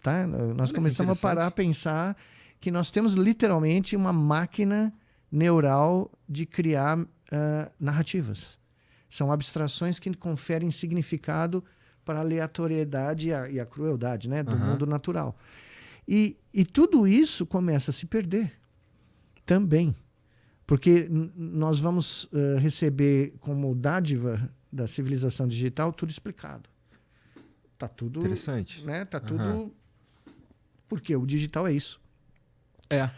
Tá? Nós começamos a parar a pensar que nós temos literalmente uma máquina neural de criar narrativas. São abstrações que conferem significado para a aleatoriedade e a crueldade, né, do mundo natural. E tudo isso começa a se perder também. Porque nós vamos receber como dádiva da civilização digital tudo explicado. Tá tudo... Interessante. Né, tá tudo... Porque o digital é isso.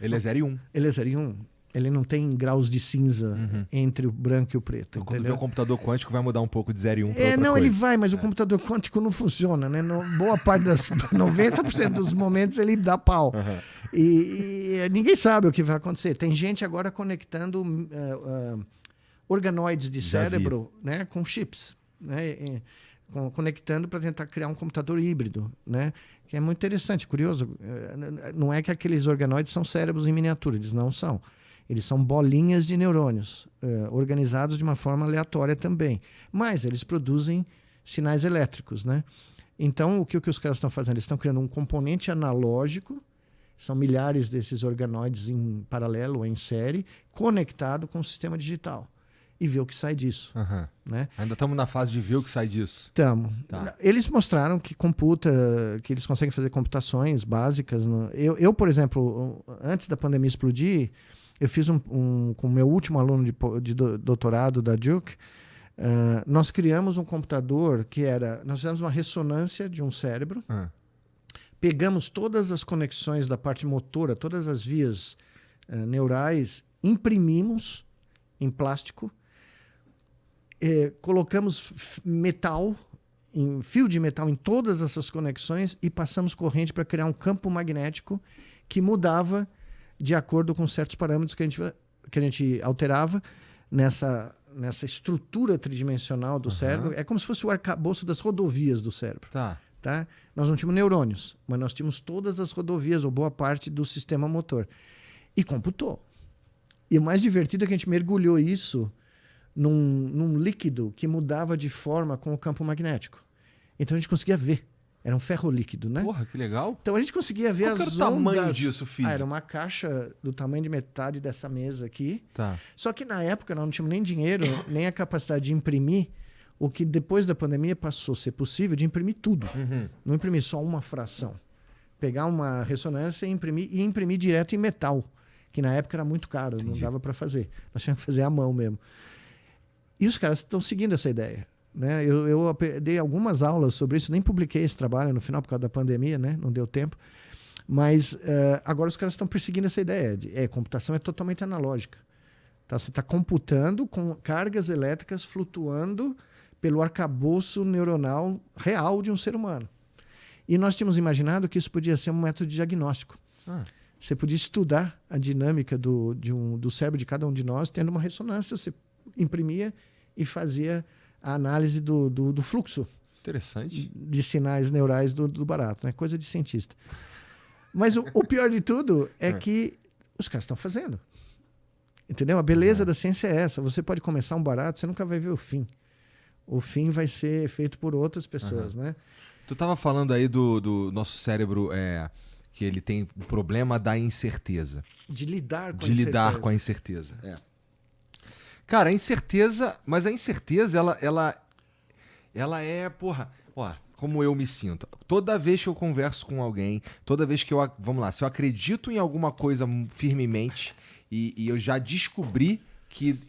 Ele é 0 e 1. Ele é 0 e 1. Ele não tem graus de cinza entre o branco e o preto. Então, quando vê o computador quântico, vai mudar um pouco de 0 e 1 para outra não, coisa. ele vai, mas o computador quântico não funciona, né? Boa parte das 90% dos momentos ele dá pau. E ninguém sabe o que vai acontecer. Tem gente agora conectando organoides de cérebro, né, com chips, né? Conectando para tentar criar um computador híbrido, né? Que é muito interessante, curioso. Não é que aqueles organoides são cérebros em miniatura, eles não são. Eles são bolinhas de neurônios, organizados de uma forma aleatória também. Mas eles produzem sinais elétricos, né? Então, o que os caras estão fazendo? Eles estão criando um componente analógico, são milhares desses organoides em paralelo ou em série, conectado com o sistema digital. E ver o que sai disso. Né? Ainda estamos na fase de ver o que sai disso. Estamos. Tá. Eles mostraram que que eles conseguem fazer computações básicas. Eu, por exemplo, antes da pandemia explodir, eu fiz com o meu último aluno de doutorado da Duke, nós criamos um computador nós fizemos uma ressonância de um cérebro, pegamos todas as conexões da parte motora, todas as vias neurais, imprimimos em plástico, colocamos fio de metal em todas essas conexões e passamos corrente para criar um campo magnético que mudava de acordo com certos parâmetros que a gente alterava nessa estrutura tridimensional do cérebro. É como se fosse o arcabouço das rodovias do cérebro. Tá? Nós não tínhamos neurônios, mas nós tínhamos todas as rodovias, ou boa parte do sistema motor. E computou. E o mais divertido é que a gente mergulhou isso num líquido que mudava de forma com o campo magnético. Então a gente conseguia ver. Era um ferro líquido, né? Porra, que legal. Então a gente conseguia ver as ondas. Qual era o tamanho disso físico? Era uma caixa do tamanho de metade dessa mesa aqui. Tá. Só que na época nós não tínhamos nem dinheiro, nem a capacidade de imprimir o que depois da pandemia passou a ser possível de imprimir tudo. Não imprimir só uma fração. Pegar uma ressonância e imprimir direto em metal, que na época era muito caro, não dava para fazer. Nós tínhamos que fazer à mão mesmo. E os caras estão seguindo essa ideia. Né? Eu dei algumas aulas sobre isso, nem publiquei esse trabalho no final por causa da pandemia, né? Não deu tempo. Mas agora os caras estão perseguindo essa ideia. Computação é totalmente analógica. Tá? Você está computando com cargas elétricas flutuando pelo arcabouço neuronal real de um ser humano. E nós tínhamos imaginado que isso podia ser um método de diagnóstico. Você podia estudar a dinâmica do cérebro de cada um de nós, tendo uma ressonância, você imprimia e fazia a análise do fluxo. Interessante. De sinais neurais do barato, né? Coisa de cientista. Mas o pior de tudo é que os caras estão fazendo. Entendeu? A beleza da ciência é essa. Você pode começar um barato, você nunca vai ver o fim. O fim vai ser feito por outras pessoas, né? Tu estava falando aí do nosso cérebro, que ele tem o problema da incerteza. De lidar com a incerteza. Cara, a incerteza ela é, como eu me sinto. Toda vez que eu converso com alguém, toda vez que se eu acredito em alguma coisa firmemente e eu já descobri que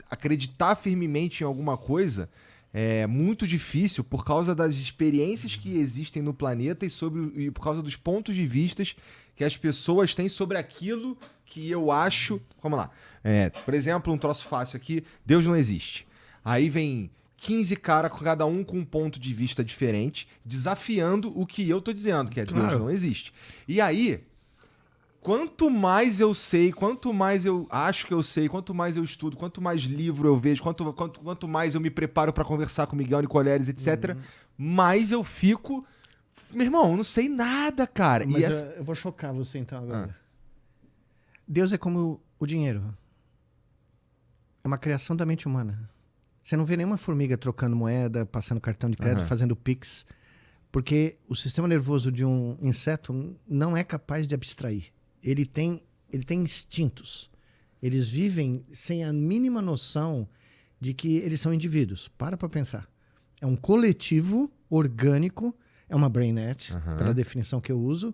acreditar firmemente em alguma coisa é muito difícil por causa das experiências que existem no planeta e por causa dos pontos de vista que as pessoas têm sobre aquilo que eu acho... Vamos lá. Por exemplo, um troço fácil aqui, Deus não existe. Aí vem 15 caras, cada um com um ponto de vista diferente, desafiando o que eu tô dizendo, que Deus não existe. E aí, quanto mais eu sei, quanto mais eu acho que eu sei, quanto mais eu estudo, quanto mais livro eu vejo, quanto mais eu me preparo para conversar com Miguel Nicoleles, etc., mais eu fico... Meu irmão, eu não sei nada, cara. Mas eu vou chocar você então agora. Deus é como o dinheiro. É uma criação da mente humana. Você não vê nenhuma formiga trocando moeda, passando cartão de crédito, fazendo Pix Porque o sistema nervoso de um inseto não é capaz de abstrair. Ele tem instintos. Eles vivem sem a mínima noção de que eles são indivíduos. Para pensar. É um coletivo orgânico, é uma brainnet, pela definição que eu uso,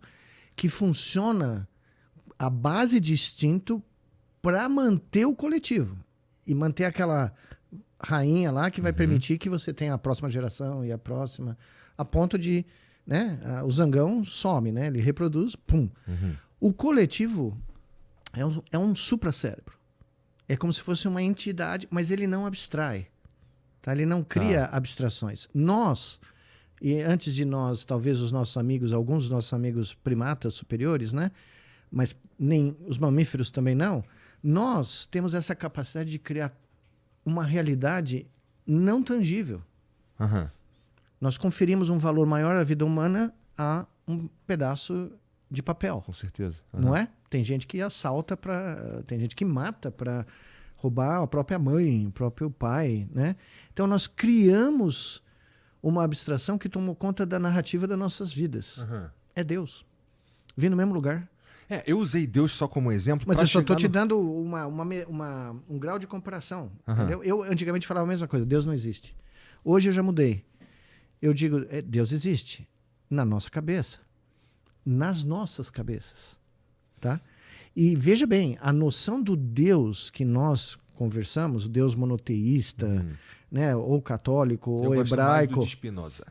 que funciona à base de instinto para manter o coletivo. E manter aquela rainha lá que vai permitir que você tenha a próxima geração e a próxima, a ponto de, né, o zangão some, né? Ele reproduz, pum. O coletivo é um supracérebro. É como se fosse uma entidade, mas ele não abstrai. Tá? Ele não cria abstrações. Nós, e antes de nós, talvez os nossos amigos, alguns dos nossos amigos primatas superiores, né? Mas nem os mamíferos também não, nós temos essa capacidade de criar uma realidade não tangível. Nós conferimos um valor maior à vida humana a um pedaço de papel. Com certeza. Não é? Tem gente que assalta tem gente que mata para roubar a própria mãe, o próprio pai, né? Então nós criamos uma abstração que tomou conta da narrativa das nossas vidas. É Deus. Vem no mesmo lugar. Eu usei Deus só como exemplo. Mas eu só estou te dando um grau de comparação. Entendeu? Eu antigamente falava a mesma coisa, Deus não existe. Hoje eu já mudei. Eu digo, Deus existe na nossa cabeça. Nas nossas cabeças. Tá? E veja bem, a noção do Deus que nós conversamos, o Deus monoteísta, né, ou católico, ou hebraico. Mais do de Spinoza.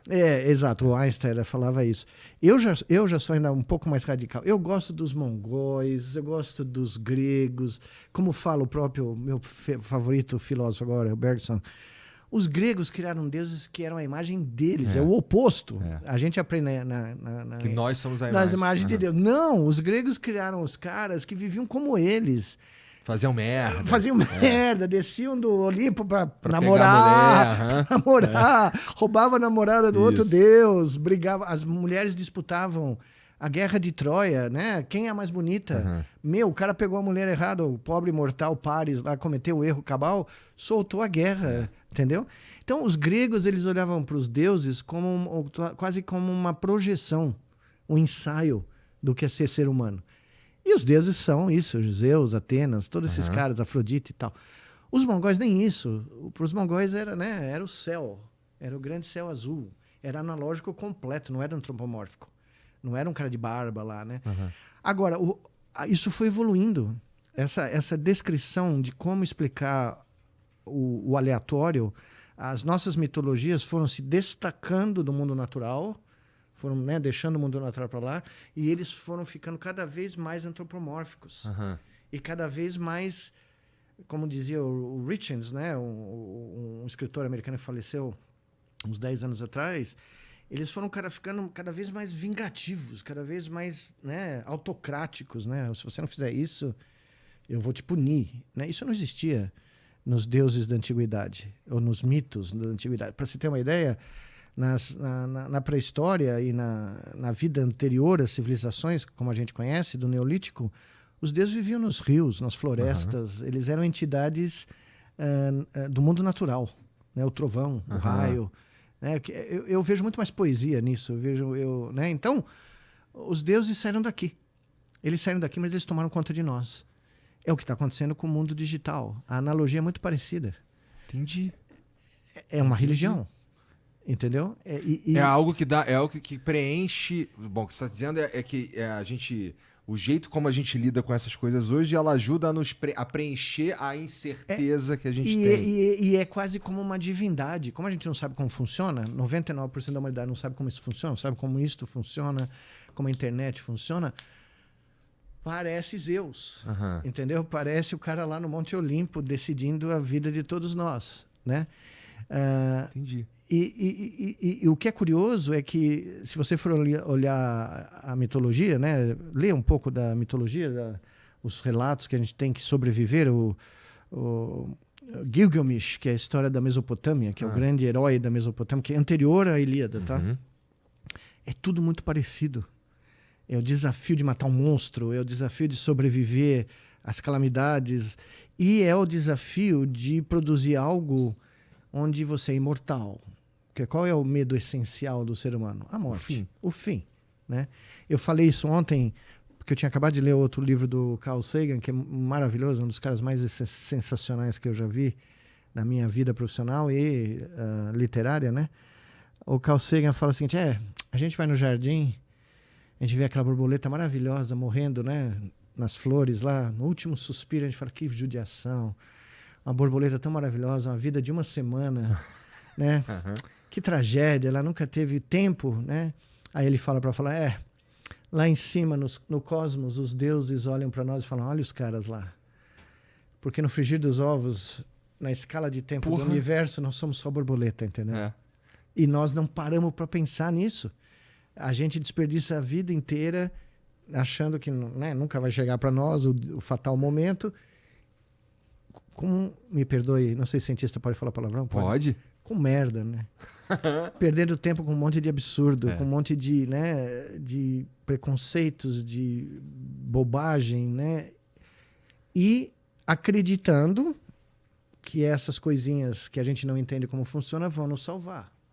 Exato, o Einstein falava isso. Eu já sou ainda um pouco mais radical. Eu gosto dos mongóis, eu gosto dos gregos, como fala o próprio meu favorito filósofo agora, o Bergson. Os gregos criaram deuses que eram a imagem deles, é o oposto. A gente aprende que nós somos a imagem. Nas imagens de Deus. Não, os gregos criaram os caras que viviam como eles. Faziam merda. Desciam do Olimpo pra namorar, roubava a namorada do outro deus, brigava, as mulheres disputavam a guerra de Troia, né? Quem é a mais bonita? O cara pegou a mulher errada, o pobre mortal Paris lá cometeu o erro cabal, soltou a guerra, entendeu? Então os gregos, eles olhavam para os deuses quase como uma projeção, um ensaio do que é ser humano. E os deuses são isso, Zeus, Atenas, todos esses caras, Afrodite e tal. Os mongóis nem isso. Para os mongóis era o céu, era o grande céu azul, era analógico completo, não era antropomórfico. Não era um cara de barba lá, né? Agora, isso foi evoluindo. Essa descrição de como explicar o aleatório, as nossas mitologias foram se destacando do mundo natural, foram, né, deixando o mundo natural para lá, e eles foram ficando cada vez mais antropomórficos. E cada vez mais, como dizia o Richards, né, um escritor americano que faleceu uns 10 anos atrás, eles foram ficando cada vez mais vingativos, cada vez mais, né, autocráticos. Né? Se você não fizer isso, eu vou te punir. Né? Isso não existia nos deuses da antiguidade, ou nos mitos da antiguidade. Para você ter uma ideia, na pré-história e na vida anterior às civilizações, como a gente conhece, do Neolítico, os deuses viviam nos rios, nas florestas. Eles eram entidades do mundo natural. Né? O trovão, o raio. Né? Eu vejo muito mais poesia nisso. Né? Então, os deuses saíram daqui. Eles saíram daqui, mas eles tomaram conta de nós. É o que está acontecendo com o mundo digital. A analogia é muito parecida. Entendi. É uma religião. Entendeu? É algo que dá, é algo que preenche. Bom, o que você está dizendo é que a gente. O jeito como a gente lida com essas coisas hoje, ela ajuda a preencher a incerteza que a gente tem. E é quase como uma divindade. Como a gente não sabe como funciona, 99% da humanidade não sabe como isso funciona, não sabe como isto funciona, como a internet funciona, parece Zeus, entendeu? Parece o cara lá no Monte Olimpo decidindo a vida de todos nós, né? Entendi. E o que é curioso é que, se você for olhar a mitologia, né, ler um pouco da mitologia, os relatos que a gente tem que sobreviver, o Gilgamesh, que é a história da Mesopotâmia, que é o grande herói da Mesopotâmia, que é anterior à Ilíada, tá? É tudo muito parecido. É o desafio de matar um monstro, é o desafio de sobreviver às calamidades, e é o desafio de produzir algo onde você é imortal. que qual é o medo essencial do ser humano? A morte. O fim. O fim, né? Eu falei isso ontem, porque eu tinha acabado de ler outro livro do Carl Sagan, que é maravilhoso, um dos caras mais sensacionais que eu já vi na minha vida profissional e literária, né? O Carl Sagan fala o seguinte, a gente vai no jardim, a gente vê aquela borboleta maravilhosa morrendo, né? Nas flores lá, no último suspiro, a gente fala, que judiação, uma borboleta tão maravilhosa, uma vida de uma semana, né? Que tragédia, ela nunca teve tempo, né? Aí ele fala para falar, lá em cima, no cosmos, os deuses olham para nós e falam, olha os caras lá. Porque no frigir dos ovos, na escala de tempo do universo, nós somos só borboleta, entendeu? E nós não paramos para pensar nisso. A gente desperdiça a vida inteira achando que, né, nunca vai chegar para nós o fatal momento. Me perdoe, não sei se cientista pode falar palavrão? Pode. Com merda, né? Perdendo tempo com um monte de absurdo, com um monte de, né, de preconceitos, de bobagem, né? E acreditando que essas coisinhas que a gente não entende como funciona vão nos salvar.